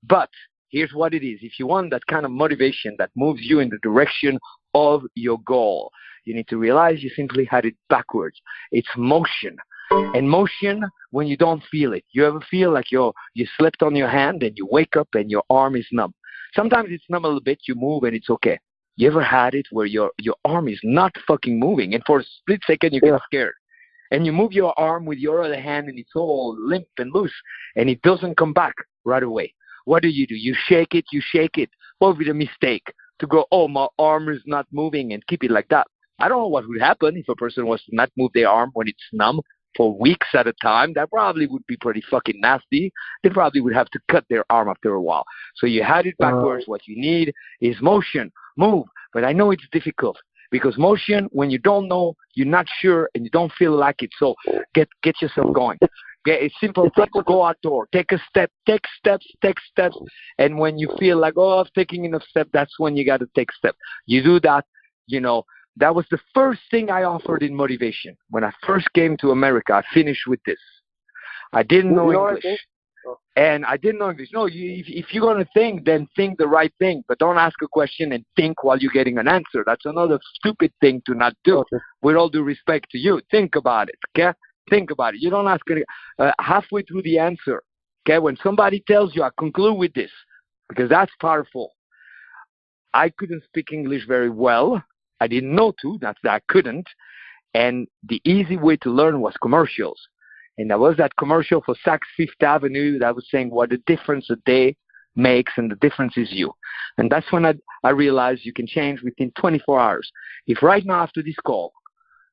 Speaker 2: But here's what it is. If you want that kind of motivation that moves you in the direction of your goal, you need to realize you simply had it backwards. It's motion. And motion, when you don't feel it. You ever feel like you slept on your hand and you wake up and your arm is numb? Sometimes it's numb a little bit. You move and it's okay. You ever had it where your arm is not fucking moving, and for a split second you get scared? And you move your arm with your other hand and it's all limp and loose, and it doesn't come back right away. What do? You shake it. What would be the mistake? To go, oh, my arm is not moving, and keep it like that. I don't know what would happen if a person was to not move their arm when it's numb for weeks at a time. That probably would be pretty fucking nasty. They probably would have to cut their arm after a while. So you had it backwards. What you need is motion. Move. But I know it's difficult because motion, when you don't know, you're not sure, and you don't feel like it. So get yourself going. It's simple. Go outdoor. Take steps. And when you feel like, oh, I'm taking enough steps, that's when you got to take steps. You do that, that was the first thing I offered in motivation. When I first came to America, I finished with this. I didn't know English. And I didn't know English. No, if you're going to think, then think the right thing. But don't ask a question and think while you're getting an answer. That's another stupid thing to not do. Okay. With all due respect to you, think about it, okay? Think about it. You don't ask halfway through the answer, okay? When somebody tells you, I conclude with this, because that's powerful. I couldn't speak English very well. I didn't know to. That's that I couldn't. And the easy way to learn was commercials. And there was that commercial for Saks Fifth Avenue that was saying what the difference a day makes, and the difference is you. And that's when I realized you can change within 24 hours. If right now after this call,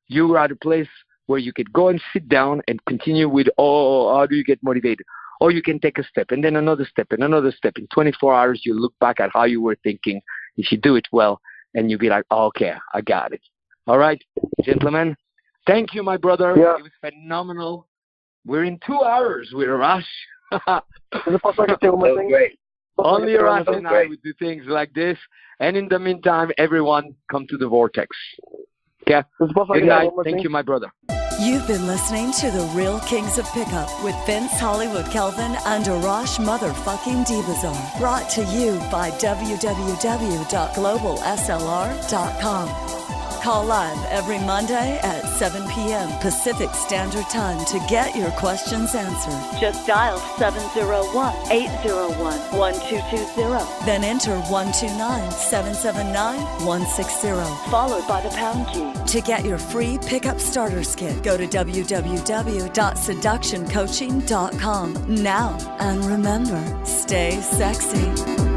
Speaker 2: you were at a place where you could go and sit down and continue with, how do you get motivated? Or you can take a step and then another step and another step. In 24 hours, you look back at how you were thinking. If you do it well, and you'll be like, okay, I got it. All right, gentlemen. Thank you, my brother. Yeah. It was phenomenal. We're in 2 hours with Arash.
Speaker 6: Is it possible I can say one more thing?
Speaker 2: Great. Only Arash and I would do things like this. And in the meantime, everyone come to the Vortex. Okay? Good night. Thank you, my brother.
Speaker 1: You've been listening to The Real Kings of Pickup with Vince Hollywood Kelvin and Arash motherfucking Dibazar. Brought to you by www.globalslr.com. Call live every Monday at 7 p.m. Pacific Standard Time to get your questions answered. Just dial 701-801-1220. Then enter 129-779-160, followed by the pound key. To get your free pickup starters kit, go to www.seductioncoaching.com now. And remember, stay sexy.